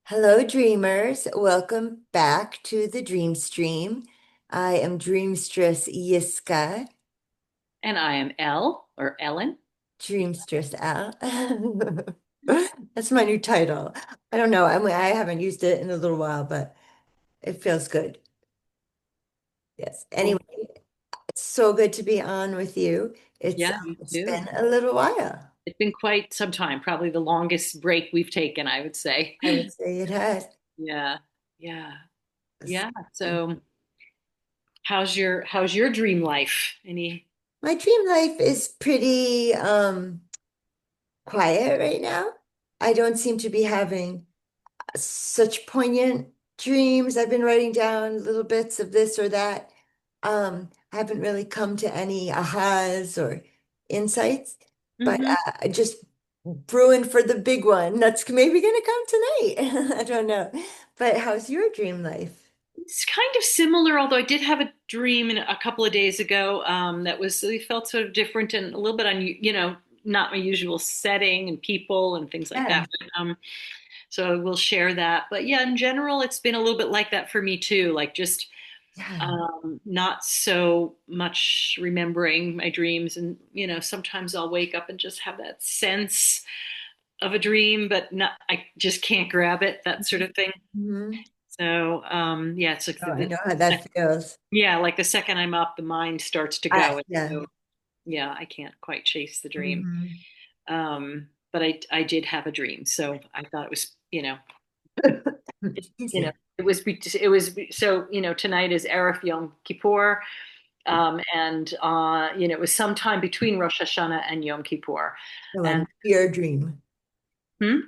Hello, dreamers. Welcome back to the Dream Stream. I am Dreamstress Yiskah, And I am Elle or Ellen. Dreamstress Al. That's my new title. I don't know. I haven't used it in a little while, but it feels good. Yes. Anyway, Cool. it's so good to be on with you. It's Yeah, you it's too. been a little while. It's been quite some time, probably the longest break we've taken, I would say. I would say it has. Yeah, yeah, yeah. So how's your dream life? Any? My dream life is pretty quiet right now. I don't seem to be having such poignant dreams. I've been writing down little bits of this or that. I haven't really come to any ahas or insights, but Mhm. just brewing for the big one. That's maybe going to come tonight. I don't know. But how's your dream life? It's kind of similar, although I did have a dream a couple of days ago that was it felt sort of different and a little bit not my usual setting and people and things like Yeah. that. So we'll share that. But yeah, in general, it's been a little bit like that for me too. Like just Yeah. not so much remembering my dreams, and sometimes I'll wake up and just have that sense of a dream, but not I just can't grab it, that sort of thing. Mhm. So yeah, it's like Oh, I know how that feels. yeah, like the second I'm up, the mind starts to go, and Yeah. so yeah, I can't quite chase the dream. Mhm. But I did have a dream, so I thought it was Excuse me. it was so tonight is Erev Yom Kippur. And it was sometime between Rosh Hashanah and Yom Kippur. So a New And Year dream. hmm?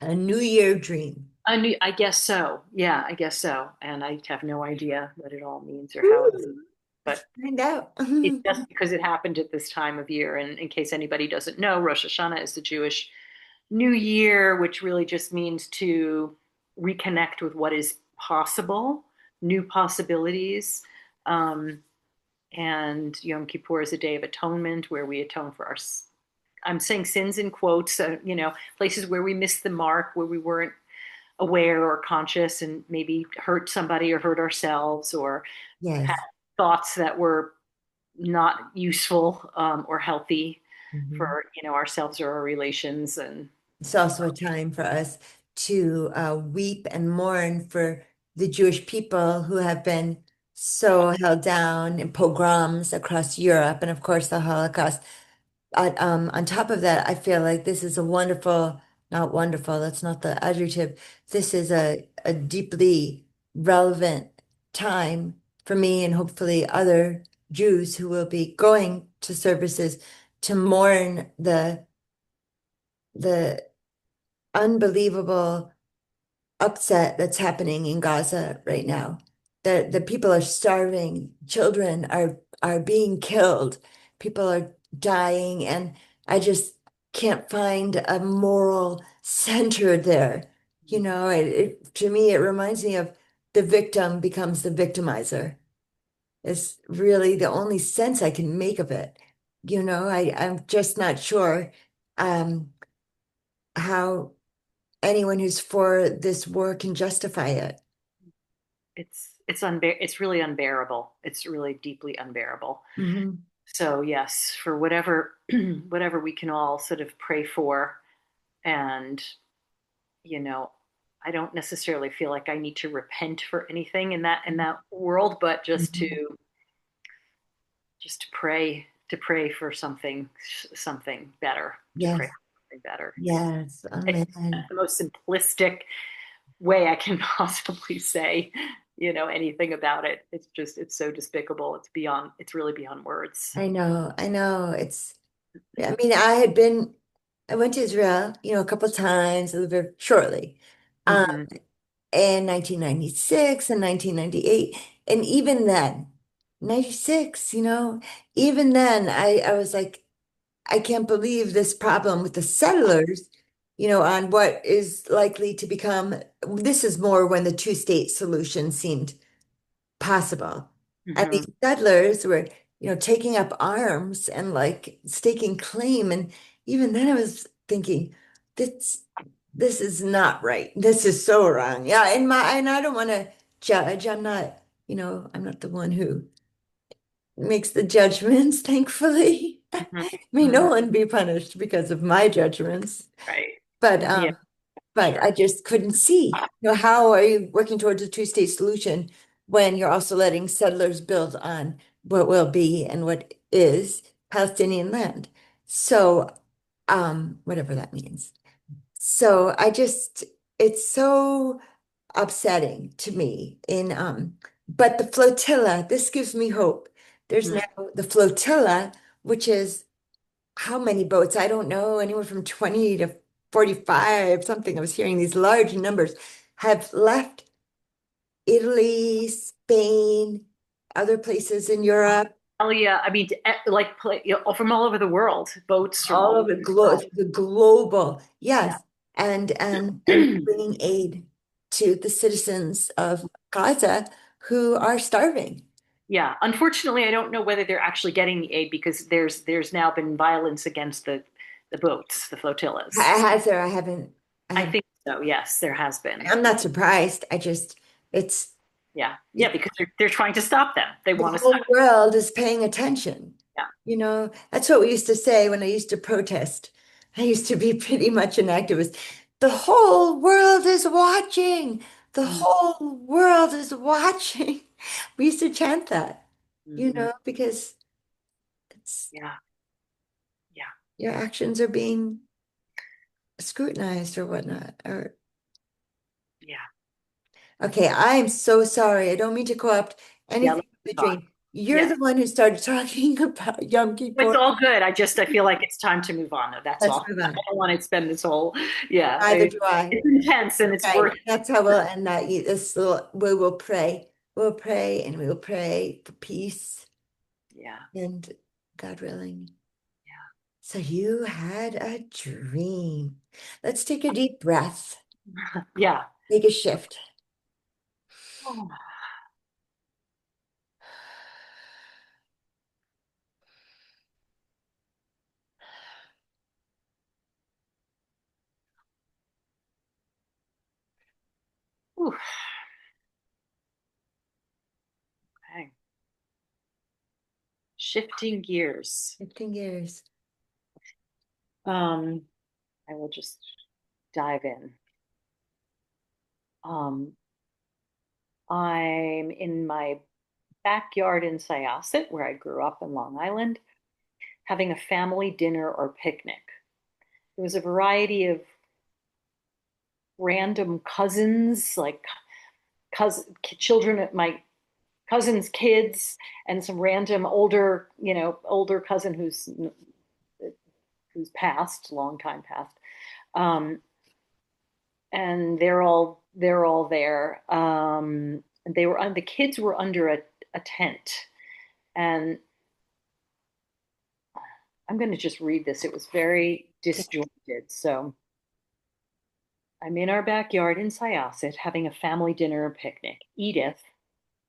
A New Year dream. I guess so. Yeah, I guess so. And I have no idea what it all means or how it, Ooh, let's but find out. it's just because it happened at this time of year. And in case anybody doesn't know, Rosh Hashanah is the Jewish New Year, which really just means to reconnect with what is possible, new possibilities. Um, and Yom Kippur is a day of atonement where we atone for our, I'm saying sins in quotes, places where we missed the mark, where we weren't aware or conscious and maybe hurt somebody or hurt ourselves or had Yes. thoughts that were not useful or healthy Mhm. for, ourselves or our relations. And It's also a time for us to weep and mourn for the Jewish people who have been so held down in pogroms across Europe and, of course, the Holocaust. On top of that, I feel like this is a wonderful, not wonderful, that's not the adjective. This is a deeply relevant time for me and hopefully other Jews who will be going to services to mourn the unbelievable upset that's happening in Gaza right now. The people are starving, children are being killed, people are dying, and I just can't find a moral center there. To me, it reminds me of the victim becomes the victimizer. It's really the only sense I can make of it. I'm just not sure um, how anyone who's for this war can justify it. it's really unbearable. It's really deeply unbearable. Hmm. So yes, for whatever whatever we can all sort of pray for, and you know, I don't necessarily feel like I need to repent for anything in that world, but Hmm. just to pray for something better, to pray Yes, for something better. yes, It's amen. the most simplistic way I can possibly say, anything about it. It's so despicable. It's really beyond words. I know. I mean, I went to Israel, a couple times, I lived there shortly, um, Hmm. in 1996 and 1998. And even then, 96, even then, I was like, I can't believe this problem with the settlers, on what is likely to become, this is more when the two-state solution seemed possible. And Hmm. these settlers were, taking up arms and like staking claim. And even then I was thinking, this. this is not right. This is so wrong. Yeah, and I don't want to judge. I'm not, I'm not the one who makes the judgments, thankfully. Mhm, May no mhm. one be punished because of my judgments. Right. But Yeah, but I sure. just couldn't see. How are you working towards a two-state solution when you're also letting settlers build on what will be and what is Palestinian land? So, whatever that means. So it's so upsetting to me but the flotilla, this gives me hope. There's now Mhm. the flotilla, which is how many boats? I don't know, anywhere from 20 to 45, something. I was hearing these large numbers have left Italy, Spain, other places in Europe, Australia, I mean, like from all over the world, boats from all all over over the world. the global, Yeah. yes, and bringing aid to the citizens of Gaza who are starving. Yeah. Unfortunately, I don't know whether they're actually getting the aid because there's now been violence against the boats, the flotillas. Has there? I I have, think so. Yes, there has been. I'm not surprised. It's, Yeah. Yeah, because they're trying to stop them. They the want to stop. whole world is paying attention. Yeah. That's what we used to say when I used to protest. I used to be pretty much an activist. The whole world is watching. The Mm, whole world is watching. We used to chant that, mhm. because it's Yeah. Yeah. your actions are being scrutinized or whatnot. Or Yeah. okay, I'm so sorry. I don't mean to co-opt Yeah. anything Let's with the move on. dream. You're Yeah. the one who started talking about Yom It's Kippur. all good. I feel like it's time to move on. That's Let's all. move I on. don't want to spend this whole, yeah. Neither do I. It's intense and it's Okay, worth. that's how we'll end that. We will pray. We'll pray and we'll pray for peace Yeah. and God willing. Yeah. So you had a dream. Let's take a deep breath. Yeah. Take a shift. Oh, oof. Okay. Shifting gears. 15 years. Um, I will just dive in. Um, I'm in my backyard in Syosset, where I grew up in Long Island, having a family dinner or picnic. There was a variety of random cousins, like children at my cousin's kids, and some random older cousin who's passed, long time passed. Um, and they're all there. The kids were under a tent, and I'm going to just read this. It was very Okay. disjointed. So I'm in our backyard in Syosset having a family dinner and picnic. Edith,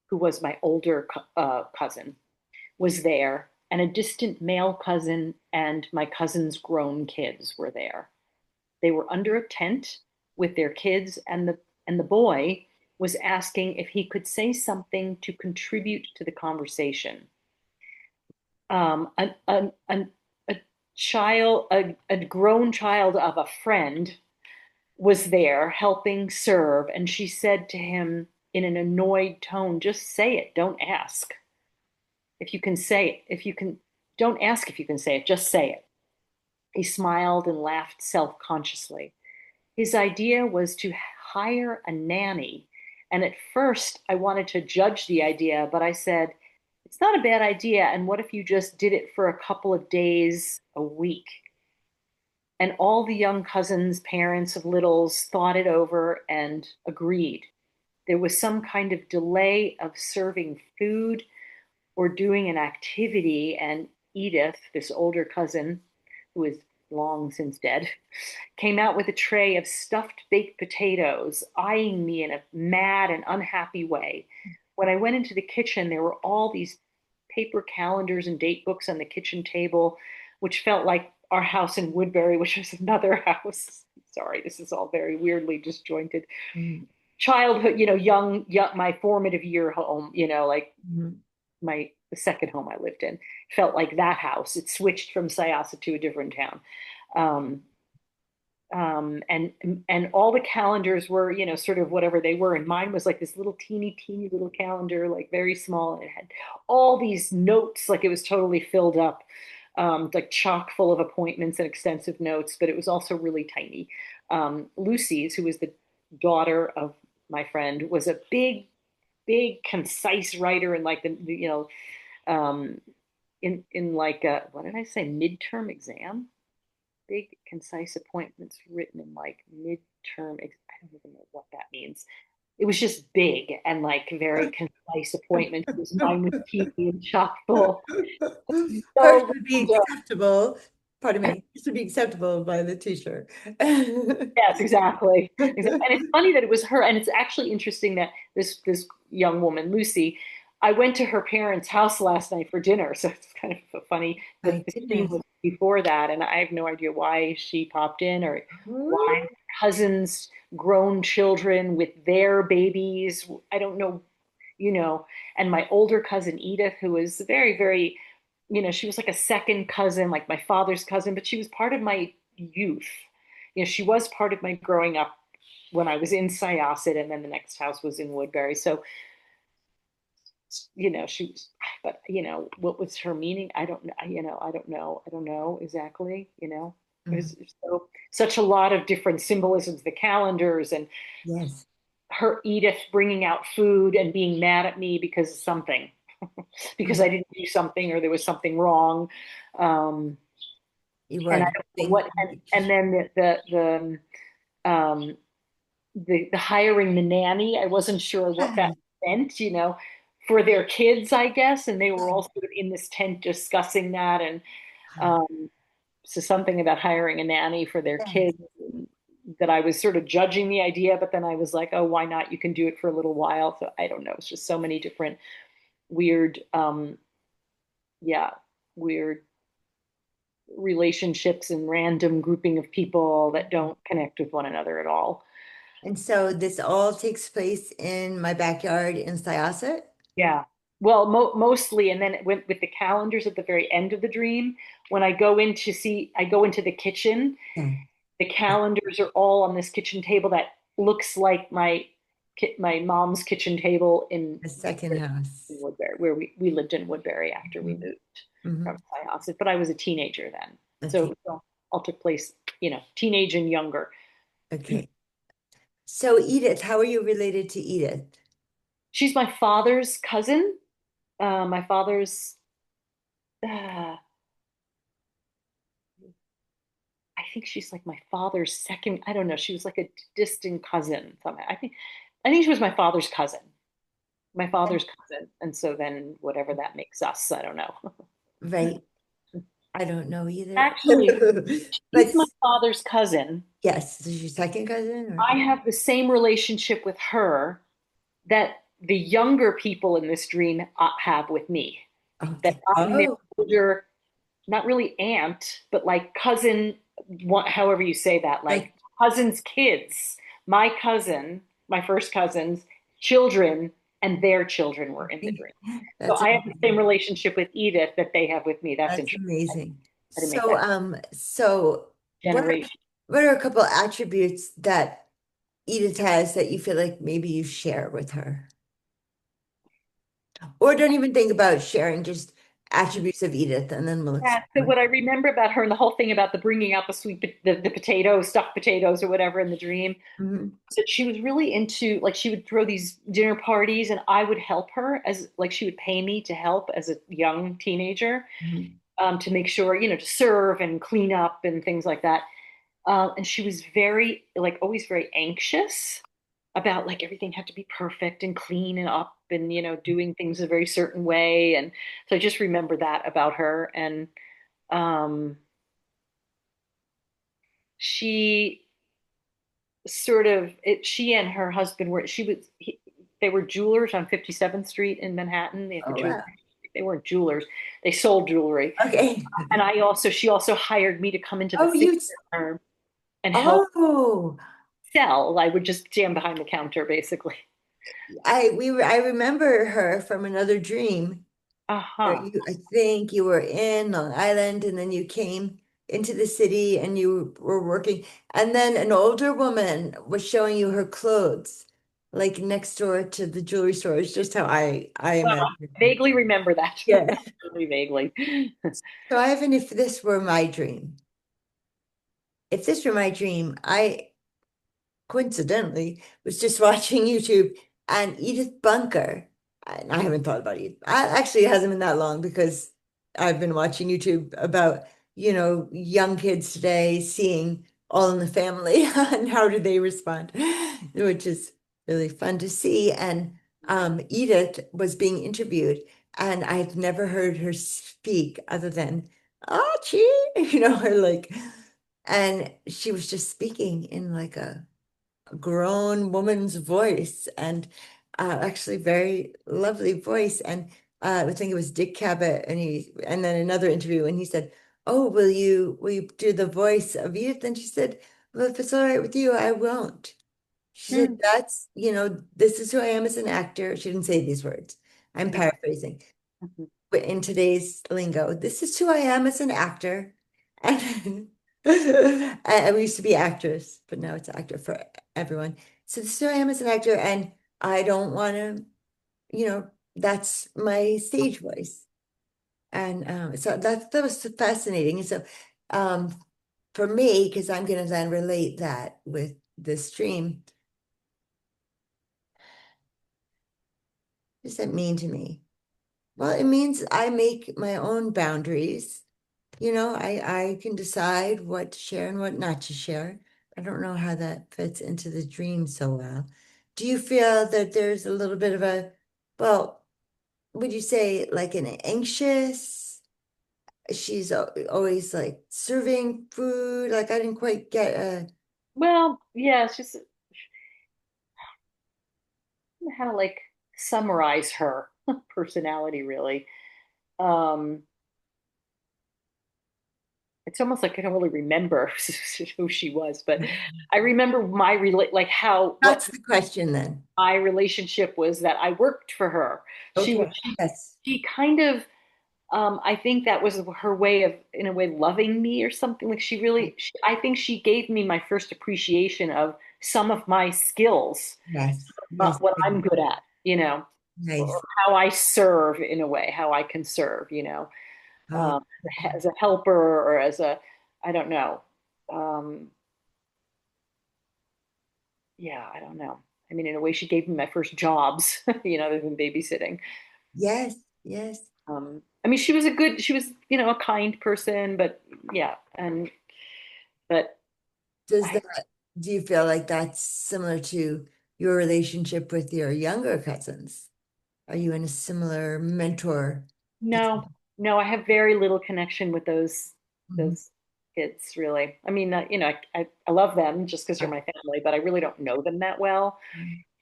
who was my older cousin, was there, and a distant male cousin and my cousin's grown kids were there. They were under a tent with their kids, and the boy was asking if he could say something to contribute to the conversation. A child, a grown child of a friend, was there helping serve, and she said to him in an annoyed tone, "Just say it. Don't ask. If you can say it, if you can, don't ask if you can say it. Just say it." He smiled and laughed self-consciously. His idea was to hire a nanny. And at first, I wanted to judge the idea, but I said, it's not a bad idea. And what if you just did it for a couple of days a week? And all the young cousins, parents of littles, thought it over and agreed. There was some kind of delay of serving food or doing an activity, and Edith, this older cousin, who is long since dead, came out with a tray of stuffed baked potatoes, eyeing me in a mad and unhappy way. When I went into the kitchen, there were all these paper calendars and date books on the kitchen table, which felt like our house in Woodbury, which was another house. sorry, this is all very weirdly disjointed. Mhm. Childhood, young, my formative year home, like Mhm. the second home I lived in felt like that house. It switched from Syosset to a different town. Um, and all the calendars were, sort of whatever they were. And mine was like this little teeny little calendar, like very small. And it had all these notes, like it was totally filled up, like chock full of appointments and extensive notes, but it was also really tiny. Lucy's, who was the daughter of my friend, was a big, concise writer in like um, in like what did I say, midterm exam? Big, concise appointments written in like midterm. I don't even know what that means. It was just big and like very concise appointments. It was mine was teeny and chock full. Hers So would be acceptable. Pardon me. This would be acceptable by the teacher. yes, exactly. And it's funny that it was her, and it's actually interesting that this young woman, Lucy, I went to her parents' house last night for dinner, so it's kind of funny My that the scene goodness. was before that, and I have no idea why she popped in or why cousins, grown children with their babies. I don't know, and my older cousin Edith, who was very, she was like a second cousin, like my father's cousin, but she was part of my youth. She was part of my growing up when I was in Syosset, and then the next house was in Woodbury. So, she was, but what was her meaning? I don't know. I don't know exactly. Mhm. There's such a lot of different symbolisms, the calendars, and Yes. her Edith bringing out food and being mad at me because of something, because I Mhm. didn't do something or there was something wrong. Um, You and I weren't don't know helping. and then the hiring the nanny, I wasn't sure what that Yes. meant, for their kids, I guess, and they were all sort of in this tent discussing that, and um, so something about hiring a nanny for their Yes. kids, that I was sort of judging the idea, but then I was like, oh, why not? You can do it for a little while. So I don't know. It's just so many different weird, yeah, weird relationships and random grouping of people that don't connect with one another at all. And so this all takes place in my backyard in Syosset. Yeah. Well, mostly, and then with the calendars at the very end of the dream, when I go into the kitchen, Yeah. the calendars are all on this kitchen table that looks like my mom's kitchen table The second in house. Woodbury, where we lived in Woodbury after we Mhm. moved from Mhm. Syosset. But I was a teenager then, so Okay. it all took place, teenage and younger. Okay. So Edith, how are you related to Edith? She's my father's cousin. My father's, I think she's like my father's second. I don't know. She was like a distant cousin. I think she was my father's cousin. My father's cousin, and so then whatever that makes us, I don't know. Right. I don't know either. Actually, But she's my father's cousin. yes, is she your second cousin or? I have the same relationship with her that the younger people in this dream have with me. That Okay. I'm their Oh, older, not really aunt, but like cousin, however you say that, like like cousin's kids. My cousin, my first cousin's children, and their children were in the dream. So that's I have the same amazing. relationship with Edith that they have with me. That's That's interesting. amazing. I didn't make So, that what are generation. what are a couple attributes that Edith has that you feel like maybe you share with her? Or don't even think about sharing, just attributes of Edith, and then we'll Yeah, so explore. what I remember about her and the whole thing about the bringing out the the potatoes, stuffed potatoes or whatever in the dream, Mhm. so she was really into, like, she would throw these dinner parties and I would help her, as like she would pay me to help as a young teenager, Mhm. to make sure, to serve and clean up and things like that. And she was very, like, always very anxious about like everything had to be perfect and clean and up and, doing things a very certain way. And so I just remember that about her. And um, she she and her husband they were jewelers on 57th Street in Manhattan. They had the Oh, jewelry. wow. They weren't jewelers. They sold jewelry. Okay. And she also hired me to come into the Oh, theater. and help Oh, sell. I would just stand behind the counter basically. I remember her from another dream where Uh-huh. I think you were in Long Island and then you came into the city and you were working. And then an older woman was showing you her clothes, like next door to the jewelry store. It's just how I Well, imagine I it. vaguely remember that. Yeah. Really vaguely. So Ivan, if this were my dream, if this were my dream, I coincidentally was just watching YouTube and Edith Bunker. And I haven't thought about it. Actually, it hasn't been that long because I've been watching YouTube about, young kids today seeing All in the Family and how do they respond, which is really fun to see. And Edith was being interviewed, and I've never heard her speak other than, oh, gee, her like, and she was just speaking in like a grown woman's voice and actually very lovely voice. And I think it was Dick Cabot, and then another interview, and he said, "Oh, will you do the voice of Edith?" And she said, "Well, if it's all right with you, I won't." She said, Hmm. "That's, this is who I am as an actor." She didn't say these words. I'm Mhm. paraphrasing. But in today's lingo, this is who I am as an actor. And I used to be actress, but now it's actor for everyone. So this is who I am as an actor, and I don't want to, that's my stage voice. And so that was fascinating. And so um, for me, because I'm going to then relate that with this stream, what does that mean to me? Well, it means I make my own boundaries. I can decide what to share and what not to share. I don't know how that fits into the dream so well. Do you feel that there's a little bit of well, would you say like an anxious? She's always like serving food. Like I didn't quite get Well, yeah, it's just how to like summarize her personality really. Um, it's almost like I don't really remember who she was, but I remember like how what that's the question then. my relationship was that I worked for her. She Okay. Yes. she kind of I think that was her way of, in a way, loving me or something. Like I think she gave me my first appreciation of some of my skills, Yes. Yes. what I'm good at, or Nice. how I serve in a way, how I can serve, Oh, as a helper or as I don't know. Um, yeah, I don't know. I mean, in a way, she gave me my first jobs, other than babysitting. yes. Yes. I mean, she was, a kind person, but yeah, but Does I, that, do you feel like that's similar to your relationship with your younger cousins? Are you in a similar mentor? no, no, I have very little connection with Mhm. those kids, really. I mean, I love them just because they're my family, but I really don't know them that well.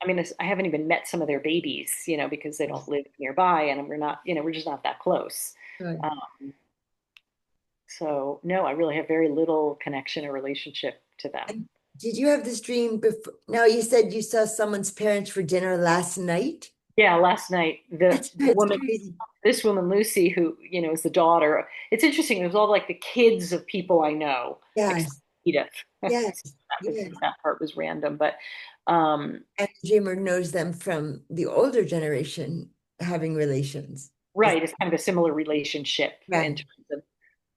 I mean, I haven't even met some of their babies, because they don't live nearby, and we're not, we're just not that close. Good. Um, so no, I really have very little connection or relationship to them. And did you have this dream before? Now, you said you saw someone's parents for dinner last night. Yeah, last night the That's woman, crazy. this woman Lucy, who is the daughter. It's interesting. It was all like the kids of people I know, except Yes. Edith. Yes. Yes. That part was random, but um, And the dreamer knows them from the older generation having relations. Is right, it's kind of a similar relationship in right. terms of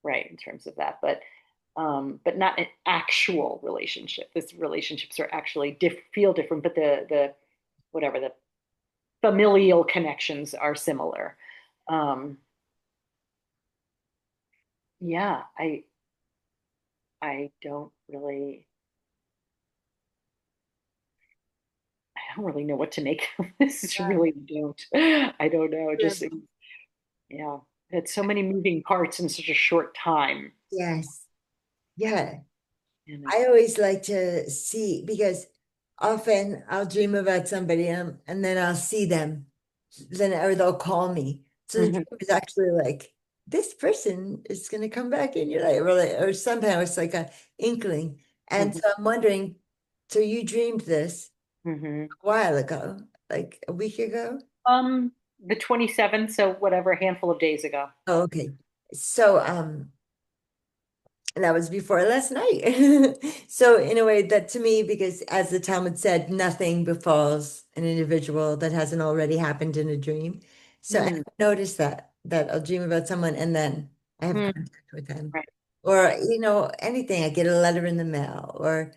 right in terms of that, but not an actual relationship. These relationships are actually feel different, but the whatever the familial connections are similar. Um, yeah, I don't really I don't really know what to make of this. It's Yeah. really don't. I don't know. Just yeah, it's so many moving parts in such a short time. Yes. Yeah. You know. I always like to see because often I'll dream about somebody and then I'll see them, then or they'll call me. So the Mhm. dream is actually like this person is going to come back in your life, or somehow it's like a inkling. And Hmm. so I'm wondering, so you dreamed this Hmm. a while ago, like a week ago? The 27th, so whatever, a handful of days ago. Oh, okay. So, and that was before last night. So, in a way, that to me, because as the Talmud said, nothing befalls an individual that hasn't already happened in a dream. So, I Hmm. noticed that I'll dream about someone and then I have Hmm. contact with them. Right. Or, anything. I get a letter in the mail, or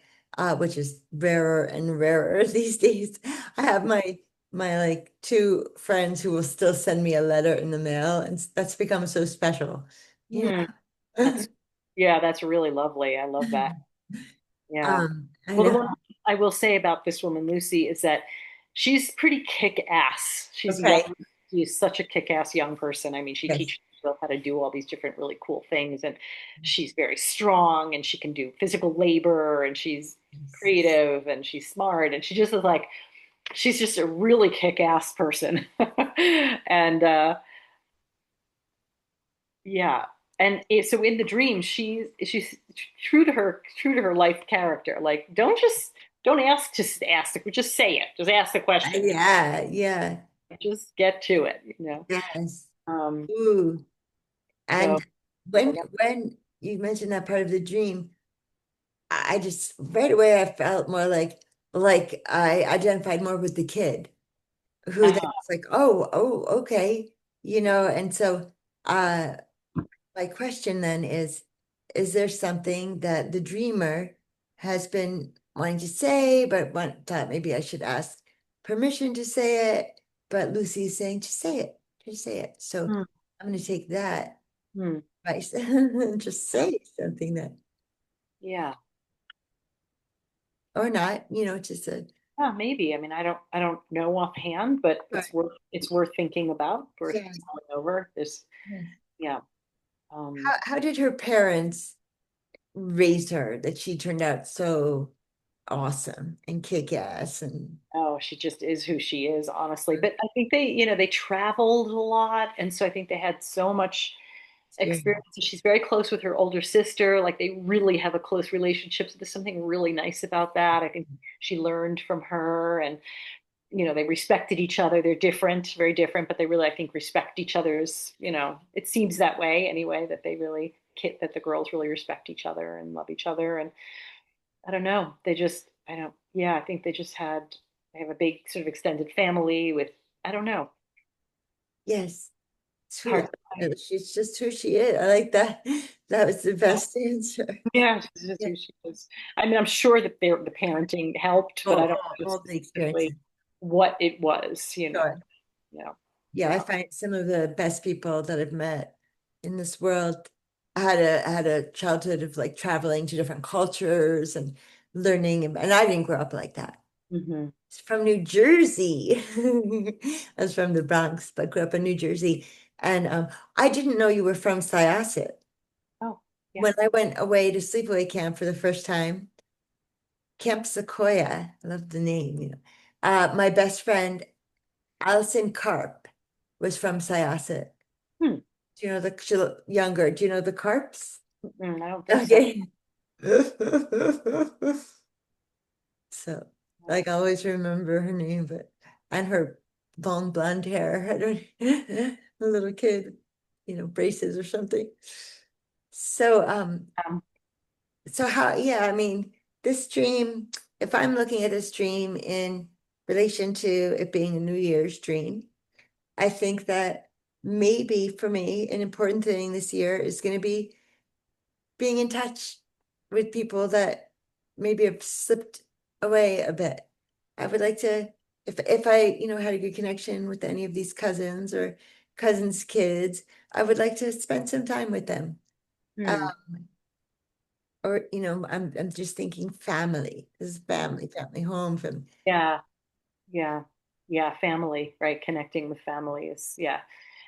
which is rarer and rarer these days. I have my like two friends who will still send me a letter in the mail, and that's become so special. You Hmm. know? That's yeah, that's really lovely. I love that. Yeah. I Well, the know. one I will say about this woman, Lucy, is that she's pretty kick-ass. She's young. Okay. She's such a kick-ass young person. I mean, she Yes. teaches people how to do all these different really cool things, and she's very strong, and she can do physical labor, and she's Yes. creative, and she's smart, and she just is like she's just a really kick-ass person. And yeah. And so in the dream, she's true to her life character. Like, don't ask, just ask the, just say it. Just ask the question. Yeah, yeah, Just get to it, you know. yes. Um, Ooh. so And when you mentioned that part of the dream, I just right away I felt more like I identified more with the kid who then uh, was like, okay, and so uh my question then is there something that the dreamer has been wanting to say, but thought maybe I should ask permission to say it, but Lucy is saying, just say it. So hmm, I'm going to take that hmm, advice and just yeah, say something that, yeah. or not, just a, Yeah, maybe. I mean, I don't know offhand, but right. it's worth thinking about, worth Yes, going over. This, yes. yeah. Um, How did her parents raise her that she turned out so awesome and kick ass and Oh, she just is who she is, honestly. But I think they traveled a lot, and so I think they had so much experience? experience. She's very close with her older sister. Like they really have a close relationship. So there's something really nice about that. I think she learned from her, and they respected each other. They're different, very different, but they really, I think, respect each other's. It seems that way anyway. That they really that the girls really respect each other and love each other, and I don't know. I don't, yeah, I think they have a big sort of extended family with, I don't know, Yes. hard Who to say. she's just who she is. I like that. That was the Yeah, best answer. yeah, she's just Yeah. who she is. I mean, I'm sure that the parenting helped, but I Oh, don't know all the experiences. specifically what it was, Sure. yeah, Yeah, I yeah. find some of the best people that I've met in this world had a childhood of like traveling to different cultures and learning, and I didn't grow up like that. Hmm. It's from New Jersey. I was from the Bronx, but grew up in New Jersey. And I didn't know you were from Syosset. Oh, yeah. When I went away to sleepaway camp for the first time, Camp Sequoia, I love the name. My best friend, Allison Karp, was from Syosset. Hmm. Do you know younger? Do you know the Karps? Mm, I don't think so. Okay. So, like, I always remember her name, and her long blonde hair. I don't, a little kid, braces or something. So, Um, yeah, I mean, this dream, if I'm looking at this dream in relation to it being a New Year's dream, I think that maybe for me, an important thing this year is going to be being in touch with people that maybe have slipped away a bit. I would like to, if I, had a good connection with any of these cousins or cousins' kids, I would like to spend some time with them. hmm. Um, or, I'm just thinking family. This is family home from Yeah, yeah, yeah. Family, right? Connecting with family is, yeah.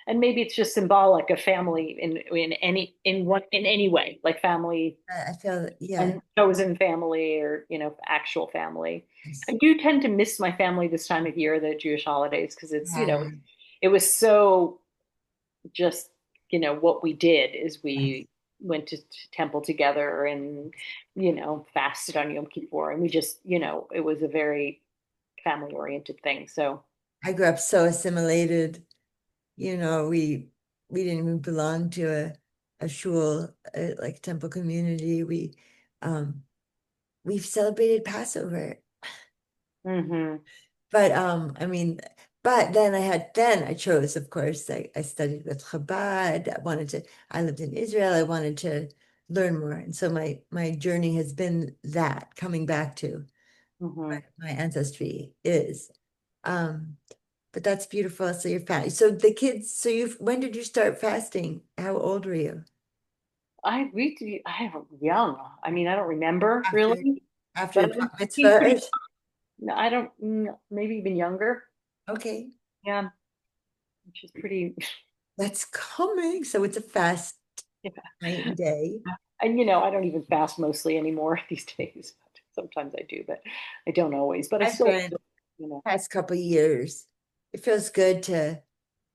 And maybe it's just symbolic of family in any way, like family I feel that, yeah, and chosen family or actual family. I yes, do tend to miss my family this time of year, the Jewish holidays, because it's yeah, it was so just what we did is yes, went to temple together and, fasted on Yom Kippur. And we just, it was a very family oriented thing. So, I grew up so assimilated. We didn't even belong to a shul, like temple community. Um we've celebrated Passover. hmm But I mean, but then I chose, of course, I studied with Chabad. I lived in Israel. I wanted to learn more. And so my journey has been that coming back to hmm my ancestry is. Um, but that's beautiful. So you're fast. So the kids, when did you start fasting? How old were you? I have young. I mean, I don't remember After really, after but the I was bat pretty, mitzvah? no, I don't, maybe even younger. Okay, Yeah, which is pretty, that's coming. So it's a fast yeah. night and day. And, I don't even fast mostly anymore these days. Sometimes I do, but I don't always. But I I've still, been you know, past couple years. It feels good to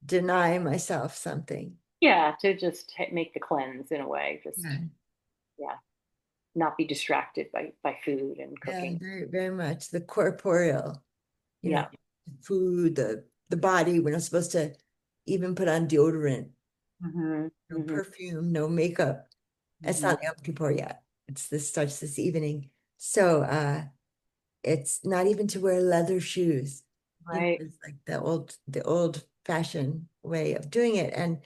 deny myself something. yeah, to just make the cleanse in a way. Just, Yeah, yeah, not be distracted by food and yeah, cooking. very, very much. The corporeal, you know, Yeah. food, the body. We're not supposed to even put on deodorant, hmm no hmm perfume, no makeup. It's hmm not Yom Kippur yet. This starts this evening. So it's not even to wear leather shoes. Right. It's like the old fashioned way of doing it. And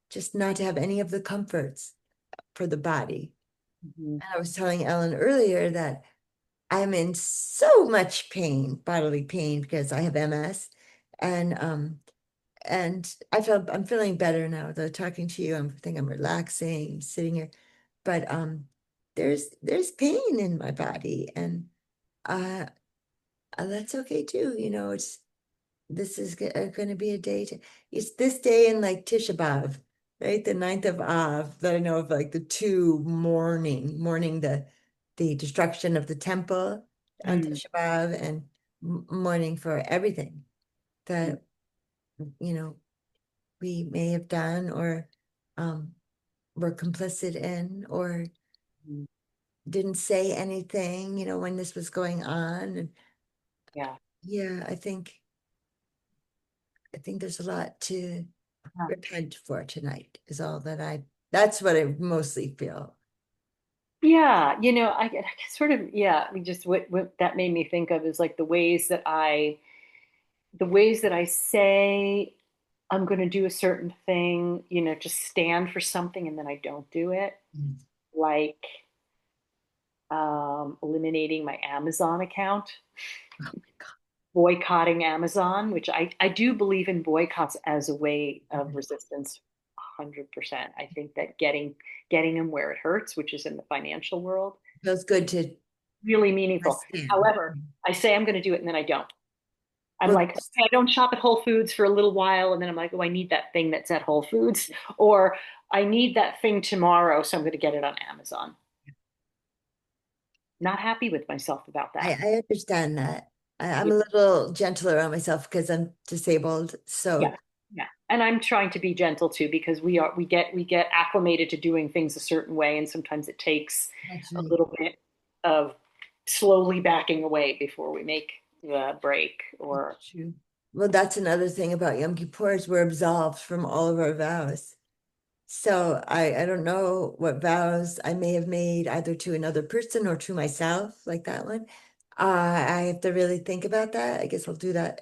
just not to have any of the comforts for the body. hmm And I was telling Ellen earlier that I'm in so much pain, bodily pain, because I have MS. And I'm feeling better now. Though talking to you, I'm relaxing, sitting here. But there's pain in my body, and uh that's okay too. This is going to be a day it's this day in like Tisha B'Av, right? The 9th of Av that I know of, like the two mourning the destruction of the temple on mm Tisha B'Av, and mourning for everything that, you know, we may have done, or um, were complicit in, or mm didn't say anything, when this was going on. And Yeah. yeah, I think there's a lot to repent for tonight, is all that's what I mostly feel. Yeah, I sort of, yeah, just what that made me think of is like the ways that I say I'm going to do a certain thing, just stand for something and then I don't do it. Mm. Like eliminating my Amazon account, Oh my God. boycotting Amazon, which I do believe in boycotts as a way of Mhm. resistance. 100%. I think that getting them where it hurts, which is in the financial world, Feels good to really meaningful. rest in. However, I say I'm going to do it and then I don't. I'm Well, like, okay, I don't shop at Whole Foods for a little while, and then I'm like, oh, I need that thing that's at Whole Foods, or I need that thing tomorrow, so I'm going to get it on Amazon. Not happy with myself about I, that. I understand that. I'm Yeah, a little gentler on myself because I'm disabled. yeah, So yeah. And I'm trying to be gentle too because we get acclimated to doing things a certain way, and sometimes it takes that's a right. little bit of slowly backing away before we make the break. Or That's true. Well, that's another thing about Yom Kippur is we're absolved from all of our vows. So I don't know what vows I may have made either to another person or to myself, like that one. I have to really think about that. I guess I'll do that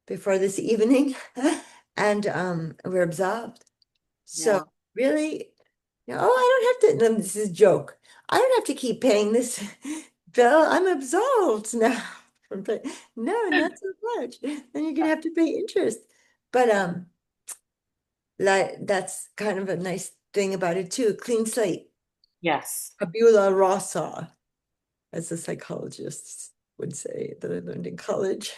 before this evening. And we're absolved. So yeah, really, I don't have to, no, this is a joke. I don't have to keep paying this bill. I'm absolved now. No, not so much. Then you're gonna have to pay interest. But that's kind of a nice thing about it too. Clean slate. yes, Tabula rasa, as the psychologists would say that I learned in college.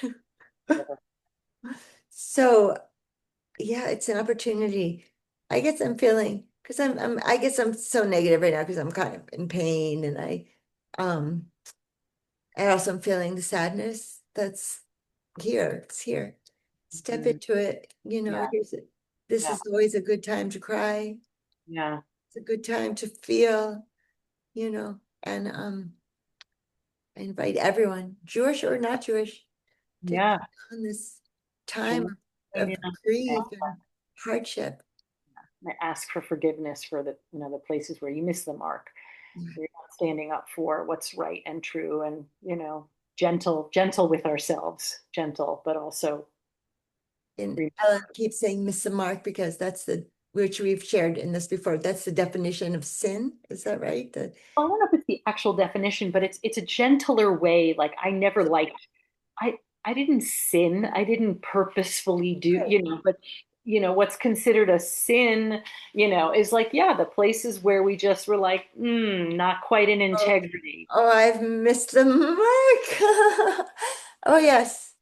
So yeah, it's an opportunity. I guess I'm feeling because I guess I'm so negative right now because I'm kind of in pain, and um I also am feeling the sadness that's here. It's here. Step Mhm. into it. Yeah, This yeah, is always a good time to cry. yeah. It's a good time to feel, and I invite everyone, Jewish or not Jewish, to Yeah. on this time Join of in on grief that. and hardship. I ask for forgiveness for the places where you miss the mark. Yeah. We're not standing up for what's right and true, and gentle with ourselves, gentle, but also And remember. Ellen keeps saying miss the mark because that's which we've shared in this before. That's the definition of sin. Is that right? I don't know if it's the actual definition, but it's a gentler way. Like I I didn't sin. I didn't purposefully do, but what's considered a sin, is like, yeah, the places where we just were like, not quite in Oh, integrity, oh, I've missed the mark. Oh, yes.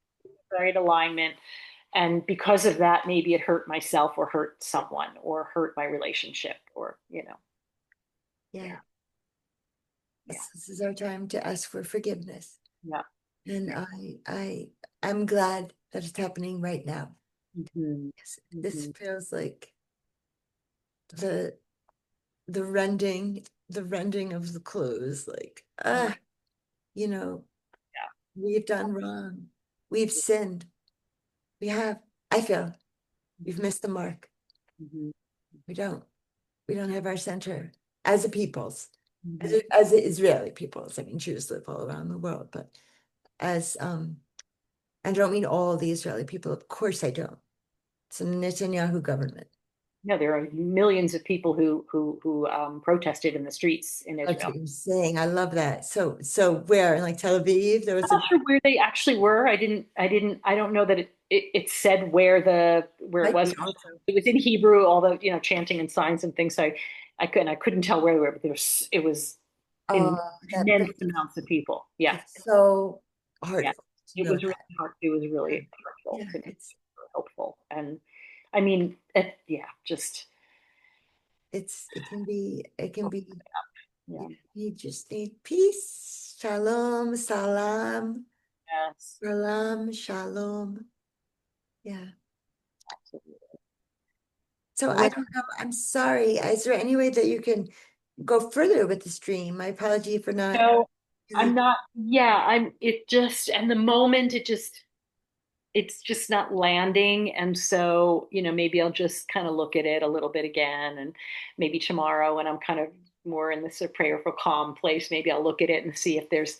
right alignment. And because of that, maybe it hurt myself or hurt someone or hurt my relationship or, Yeah. yeah, yeah, This is our time to ask for forgiveness. yeah. And I'm glad that it's happening right now. Hmm. Yes, this Hmm. feels like the the rending of the clothes, like, you know, we've done wrong. We've sinned. We have, I feel we've missed the mark. Hmm. We don't. We don't have our center as a peoples, Hmm. as the Israeli peoples. I mean, Jews live all around the world, but as I don't mean all the Israeli people. Of course, I don't. It's a Netanyahu government. No, there are millions of people who protested in the streets in That's Israel. what you're saying. I love that. So where in like Tel Aviv there I'm was a not sure where they actually were. I don't know that it said where it might was. be also. It was in Hebrew, all the chanting and signs and things. So I couldn't tell where they were, but it was Oh, in that immense amounts of people. Yeah, it's so yeah. heartful to It know was really that. hard. It was really Yeah, hurtful to me, it's helpful, and I mean, yeah, just it can be yeah, you just need peace. Shalom, salam, yes, salam, shalom. Yeah. absolutely. So I Well, don't know. I'm sorry. Is there any way that you can go further with the stream? My apology for not no, I'm really. not. Yeah, I'm. It just and the moment it's just not landing. And so, maybe I'll just kind of look at it a little bit again. And maybe tomorrow, when I'm kind of more in this prayerful, calm place, maybe I'll look at it and see if there's,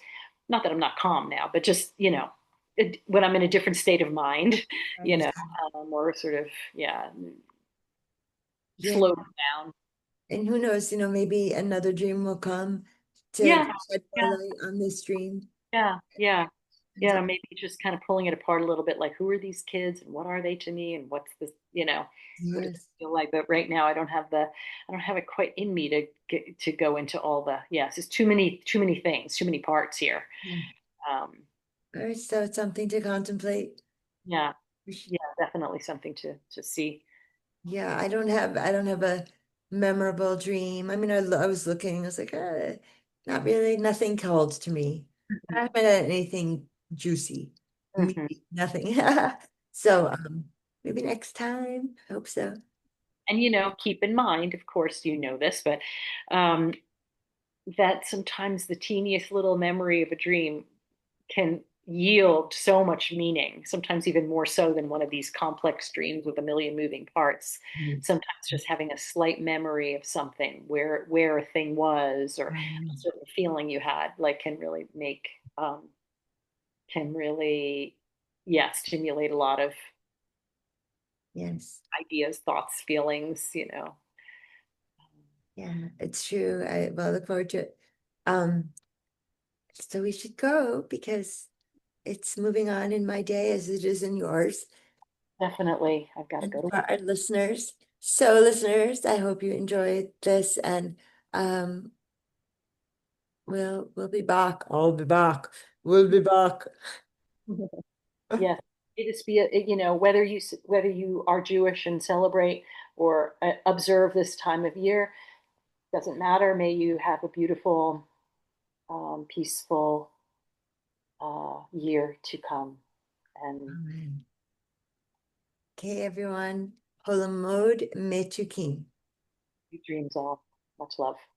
not that I'm not calm now, but just, when I'm in a different state of mind, I you know, understand. more sort of, yeah, Yeah. slow down. And who knows, maybe another dream will come to Yeah, shed more yeah, light on this dream. yeah, yeah. And Yeah, maybe just kind of pulling it apart a little bit, like who are these kids and what are they to me and what's this, what does it yes. feel like? But right now I don't have it quite in me to go into all the, yes, it's too many things, too many parts here. Yeah. Um, All right, so it's something to contemplate. yeah, yeah, definitely something to see. Yeah, I don't have a memorable dream. I mean, I was looking, I was like, not really, nothing called to me. I haven't had anything juicy, Mhm. meaty, nothing. So maybe next time. I hope so. And keep in mind, of course, this, but um, that sometimes the teeniest little memory of a dream can yield so much meaning, sometimes even more so than one of these complex dreams with a million moving parts. Mm. Sometimes just having a slight memory of something, where a thing was, or a certain feeling you had, like can really can really, yeah, stimulate a lot of Yes. ideas, thoughts, feelings. Yeah, it's true. I look forward to it. Um, so we should go because it's moving on in my day as it is in yours Definitely, I've got to and go to for work. our listeners. So listeners, I hope you enjoyed this and um we'll be back. I'll be back. We'll be back. Yes, it is be whether you are Jewish and celebrate or observe this time of year, doesn't matter. May you have a beautiful, peaceful year to come, and Amen. Okay, everyone. Holamod Metukim. your dreams all. Much love.